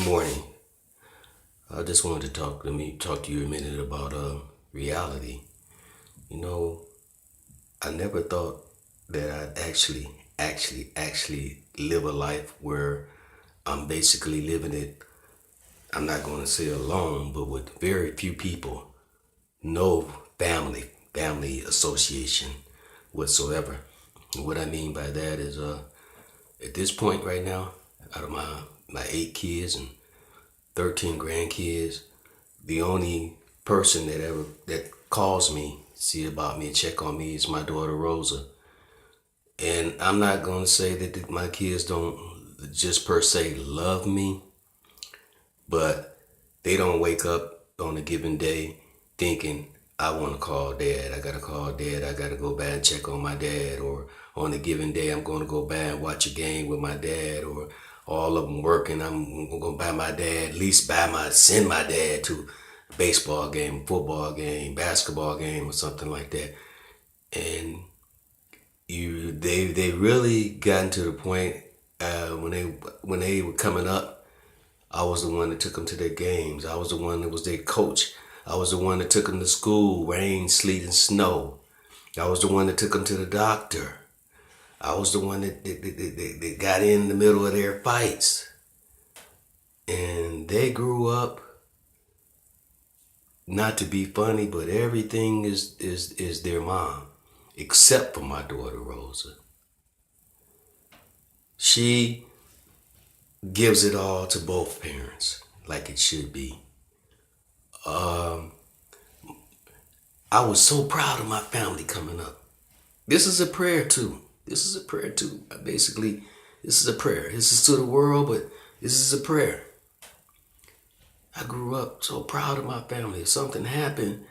morning. I just wanted to talk to you a minute about reality. You know, I never thought that I'd actually live a life where I'm basically living it. I'm not going to say alone, but with very few people, no family association whatsoever. And what I mean by that is, at this point right now, out of my 8 kids and 13 grandkids, the only person that calls me, see about me, check on me is my daughter Rosa. And I'm not gonna say that my kids don't just per se love me, but they don't wake up on a given day thinking, I want to call dad. I gotta call dad. I gotta go back and check on my dad. Or on a given day, I'm gonna go back and watch a game with my dad. Or all of them working, I'm gonna go buy my dad. At least send my dad to a baseball game, football game, basketball game, or something like that. And they really gotten to the point when they were coming up. I was the one that took them to their games. I was the one that was their coach. I was the one that took them to school, rain, sleet, and snow. I was the one that took them to the doctor. I was the one that got in the middle of their fights. And they grew up, not to be funny, but everything is their mom, except for my daughter, Rosa. She gives it all to both parents, like it should be. I was so proud of my family coming up. This is a prayer too. This is a prayer too. Basically, this is a prayer. This is to the world, but this is a prayer. I grew up so proud of my family. If something happened,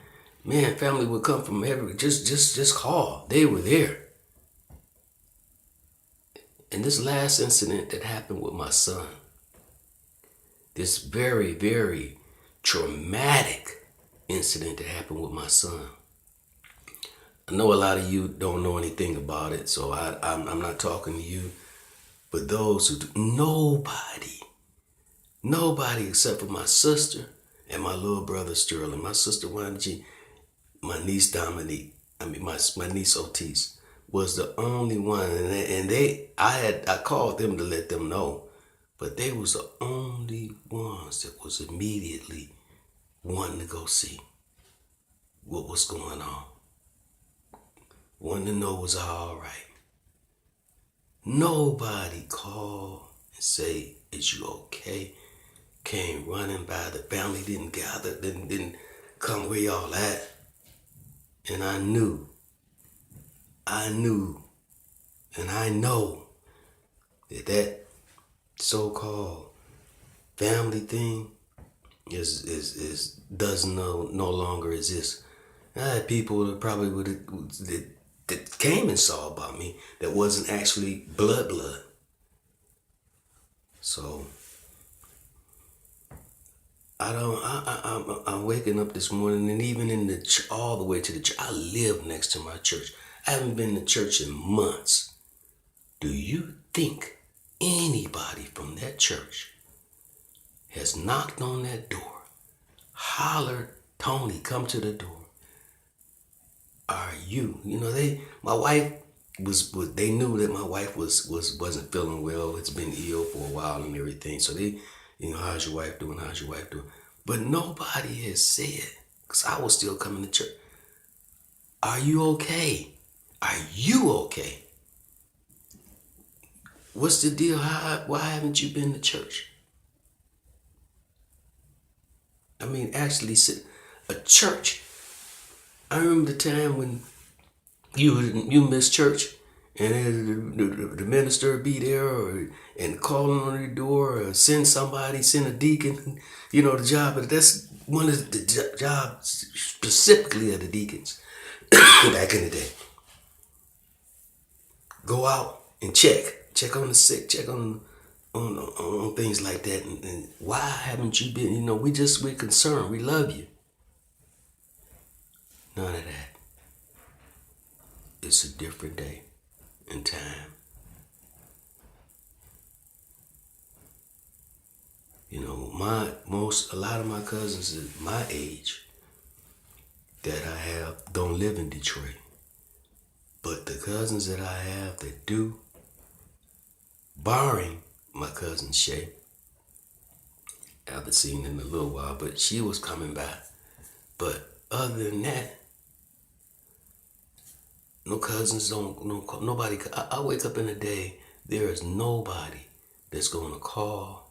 man, family would come from every just call. They were there. And this last incident that happened with my son, this very, very traumatic incident that happened with my son. I know a lot of you don't know anything about it, so I'm not talking to you. But those who do, nobody except for my sister and my little brother Sterling, my sister Wanda G, my niece Dominique, my niece Otis was the only one, and I called them to let them know, but they was the only ones that was immediately wanting to go see what was going on. Wanting to know was all right. Nobody called and say, "Is you okay?" Came running by. The family didn't gather, didn't come where y'all at. And I knew, and I know that so-called family thing is does no longer exist. I had people that probably that came and saw about me that wasn't actually blood. So I'm waking up this morning, and even in all the way to the church, I live next to my church. I haven't been to church in months. Do you think anybody from that church has knocked on that door, hollered, "Tony, come to the door"? Are you? My wife they knew that my wife wasn't feeling well. It's been ill for a while and everything. So they, how's your wife doing? How's your wife doing? But nobody has said, because I was still coming to church, are you okay? Are you okay? What's the deal? Why haven't you been to church? I mean, actually, a church. I remember the time when you missed church, and the minister would be there, and calling on your door, or send a deacon. The job. But that's one of the jobs specifically of the deacons back in the day. Go out and check on the sick, check on things like that. And why haven't you been? We're concerned. We love you. None of that. It's a different day and time. A lot of my cousins is my age that I have don't live in Detroit. But the cousins that I have that do, barring my cousin Shay, I haven't seen in a little while, but she was coming by. But other than that, no cousins nobody. I wake up in the day, there is nobody that's going to call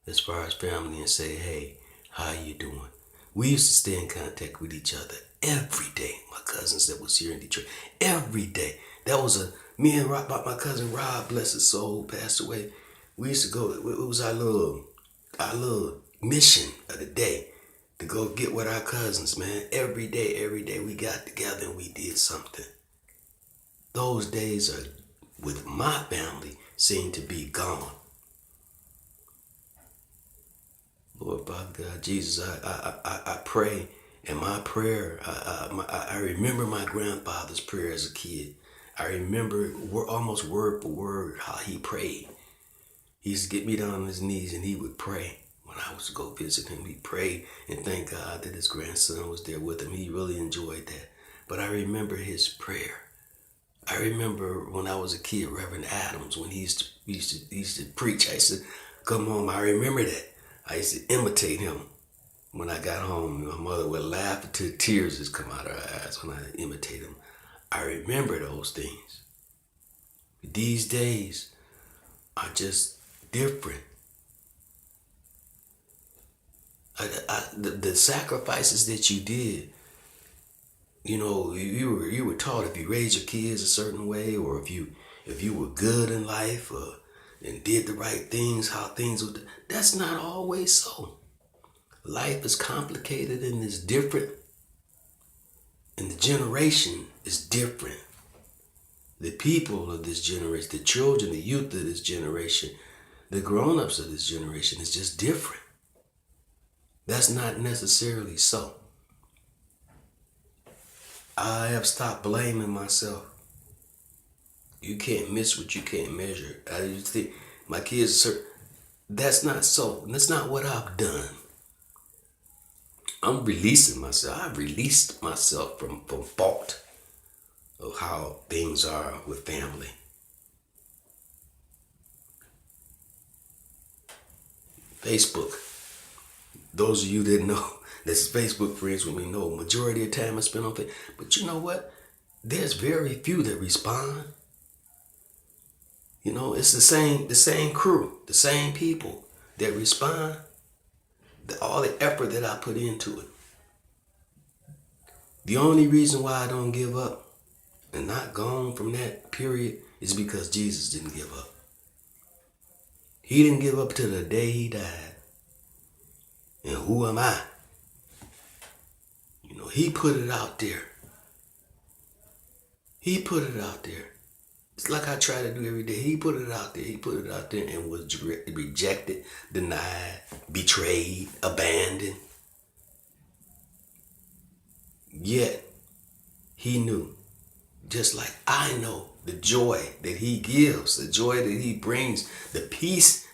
as far as family and say, hey, how you doing? We used to stay in contact with each other every day. My cousins that was here in Detroit, every day. That was me and Rob, my cousin Rob, bless his soul, passed away. We used to go, it was our little mission of the day to go get with our cousins, man. Every day we got together and we did something. Those days are, with my family, seem to be gone. Lord, Father God, Jesus, I pray, and my prayer, I remember my grandfather's prayer as a kid. I remember almost word for word how he prayed. He used to get me down on his knees and he would pray. When I was to go visit him, he'd pray and thank God that his grandson was there with him. He really enjoyed that. But I remember his prayer. I remember when I was a kid, Reverend Adams, when he used to preach. I used to come home. I remember that. I used to imitate him. When I got home, my mother would laugh until tears just come out of her eyes when I imitate him. I remember those things. These days are just different. The sacrifices that you did, you were taught if you raised your kids a certain way, or if you were good in life, and did the right things, how things would. That's not always so. Life is complicated and is different, and the generation is different. The people of this generation, the children, the youth of this generation, the grown-ups of this generation is just different. That's not necessarily so. I have stopped blaming myself. You can't miss what you can't measure. I used to think my kids are. That's not so. That's not what I've done. I'm releasing myself. I've released myself from fault of how things are with family. Facebook. Those of you that know that's Facebook friends with me know majority of the time I spend on Facebook. But you know what? There's very few that respond. It's the same crew, the same people that respond. All the effort that I put into it. The only reason why I don't give up and not gone from that period is because Jesus didn't give up. He didn't give up till the day he died. And who am I? He put it out there. He put it out there. It's like I try to do every day. He put it out there. He put it out there and was rejected, denied, betrayed, abandoned. Yet, he knew, just like I know, the joy that he gives, the joy that he brings, the peace